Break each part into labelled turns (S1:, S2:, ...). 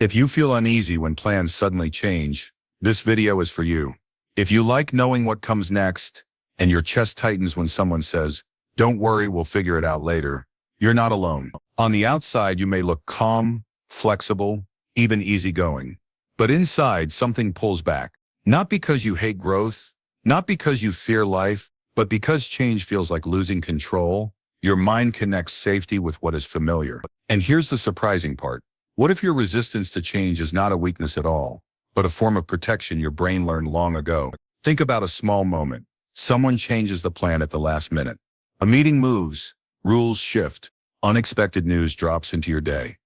S1: If you feel uneasy when plans suddenly change, this video is for you. If you like knowing what comes next, and your chest tightens when someone says, "Don't worry, we'll figure it out later," you're not alone. On the outside, you may look calm, flexible, even easygoing. But inside, something pulls back. Not because you hate growth, not because you fear life, but because change feels like losing control. Your mind connects safety with what is familiar. And here's the surprising part. What if your resistance to change is not a weakness at all, but a form of protection your brain learned long ago? Think about a small moment. Someone changes the plan at the last minute. A meeting moves, rules shift, unexpected news drops into your day.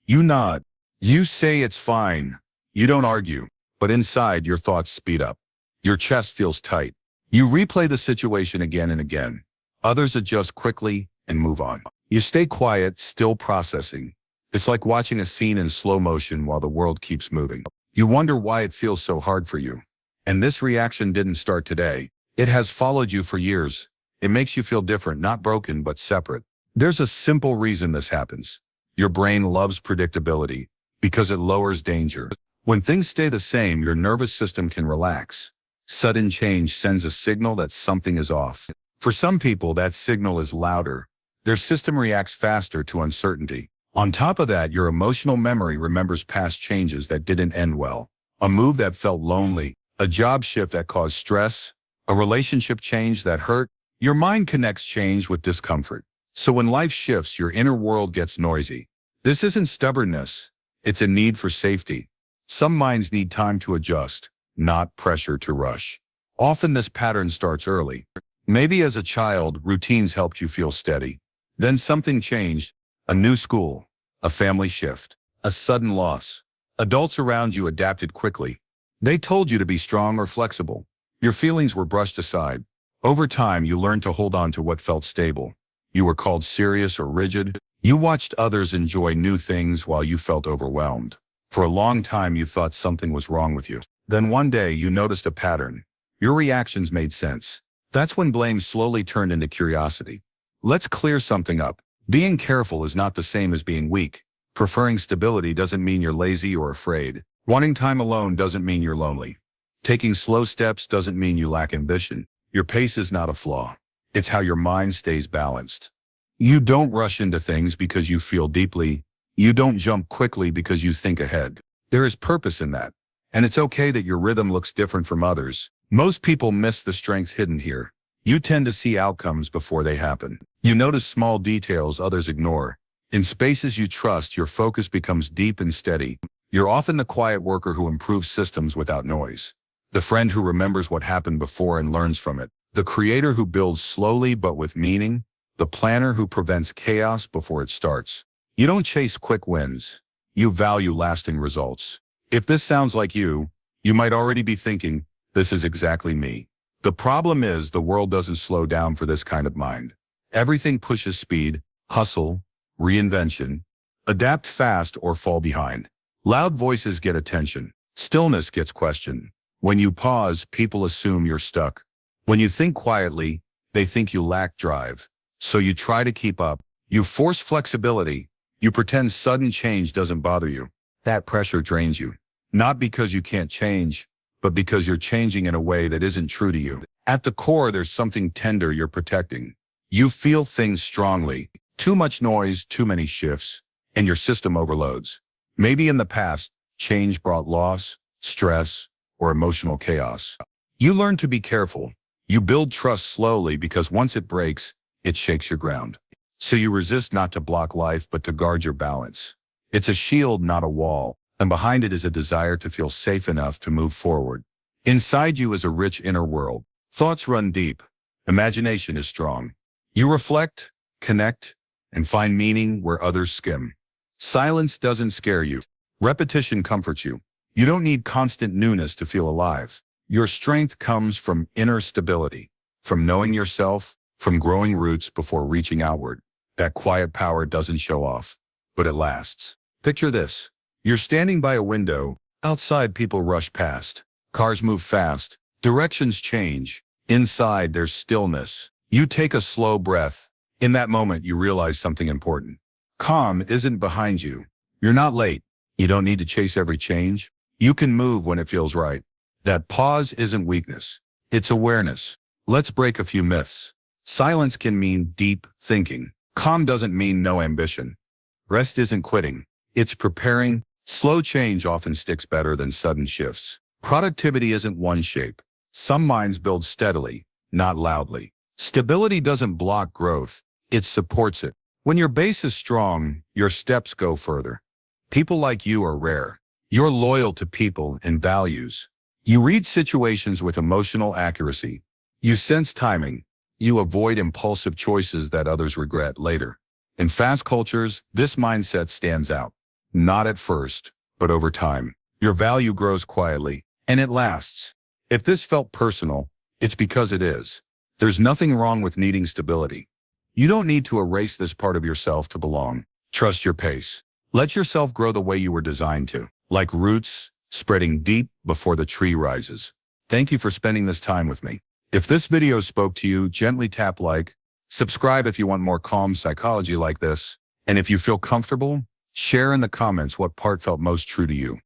S1: You nod. You say it's fine. You don't argue. But inside, your thoughts speed up. Your chest feels tight. You replay the situation again and again. Others adjust quickly and move on. You stay quiet, still processing. It's like watching a scene in slow motion while the world keeps moving. You wonder why it feels so hard for you. And this reaction didn't start today. It has followed you for years. It makes you feel different, not broken, but separate. There's a simple reason this happens. Your brain loves predictability because it lowers danger. When things stay the same, your nervous system can relax. Sudden change sends a signal that something is off. For some people, that signal is louder. Their system reacts faster to uncertainty. On top of that, your emotional memory remembers past changes that didn't end well. A move that felt lonely, a job shift that caused stress, a relationship change that hurt. Your mind connects change with discomfort. So when life shifts, your inner world gets noisy. This isn't stubbornness. It's a need for safety. Some minds need time to adjust, not pressure to rush. Often this pattern starts early. Maybe as a child, routines helped you feel steady. Then something changed. A new school, a family shift, a sudden loss. Adults around you adapted quickly. They told you to be strong or flexible. Your feelings were brushed aside. Over time, you learned to hold on to what felt stable. You were called serious or rigid. You watched others enjoy new things while you felt overwhelmed. For a long time, you thought something was wrong with you. Then one day, you noticed a pattern. Your reactions made sense. That's when blame slowly turned into curiosity. Let's clear something up. Being careful is not the same as being weak. Preferring stability doesn't mean you're lazy or afraid. Wanting time alone doesn't mean you're lonely. Taking slow steps doesn't mean you lack ambition. Your pace is not a flaw. It's how your mind stays balanced. You don't rush into things because you feel deeply. You don't jump quickly because you think ahead. There is purpose in that. And it's okay that your rhythm looks different from others. Most people miss the strengths hidden here. You tend to see outcomes before they happen. You notice small details others ignore. In spaces you trust, your focus becomes deep and steady. You're often the quiet worker who improves systems without noise. The friend who remembers what happened before and learns from it. The creator who builds slowly but with meaning. The planner who prevents chaos before it starts. You don't chase quick wins. You value lasting results. If this sounds like you might already be thinking, this is exactly me. The problem is the world doesn't slow down for this kind of mind. Everything pushes speed, hustle, reinvention. Adapt fast or fall behind. Loud voices get attention. Stillness gets questioned. When you pause, people assume you're stuck. When you think quietly, they think you lack drive. So you try to keep up. You force flexibility. You pretend sudden change doesn't bother you. That pressure drains you. Not because you can't change, but because you're changing in a way that isn't true to you. At the core, there's something tender you're protecting. You feel things strongly. Too much noise, too many shifts, and your system overloads. Maybe in the past, change brought loss, stress, or emotional chaos. You learn to be careful. You build trust slowly because once it breaks, it shakes your ground. So you resist not to block life, but to guard your balance. It's a shield, not a wall. And behind it is a desire to feel safe enough to move forward. Inside you is a rich inner world. Thoughts run deep. Imagination is strong. You reflect, connect, and find meaning where others skim. Silence doesn't scare you. Repetition comforts you. You don't need constant newness to feel alive. Your strength comes from inner stability, from knowing yourself, from growing roots before reaching outward. That quiet power doesn't show off, but it lasts. Picture this. You're standing by a window. Outside, people rush past. Cars move fast. Directions change. Inside, there's stillness. You take a slow breath. In that moment, you realize something important. Calm isn't behind you. You're not late. You don't need to chase every change. You can move when it feels right. That pause isn't weakness. It's awareness. Let's break a few myths. Silence can mean deep thinking. Calm doesn't mean no ambition. Rest isn't quitting. It's preparing. Slow change often sticks better than sudden shifts. Productivity isn't one shape. Some minds build steadily, not loudly. Stability doesn't block growth. It supports it. When your base is strong, your steps go further. People like you are rare. You're loyal to people and values. You read situations with emotional accuracy. You sense timing. You avoid impulsive choices that others regret later. In fast cultures, this mindset stands out. Not at first, but over time. Your value grows quietly, and it lasts. If this felt personal, it's because it is. There's nothing wrong with needing stability. You don't need to erase this part of yourself to belong. Trust your pace. Let yourself grow the way you were designed to, like roots spreading deep before the tree rises. Thank you for spending this time with me. If this video spoke to you, gently tap like, subscribe if you want more calm psychology like this, and if you feel comfortable, share in the comments what part felt most true to you.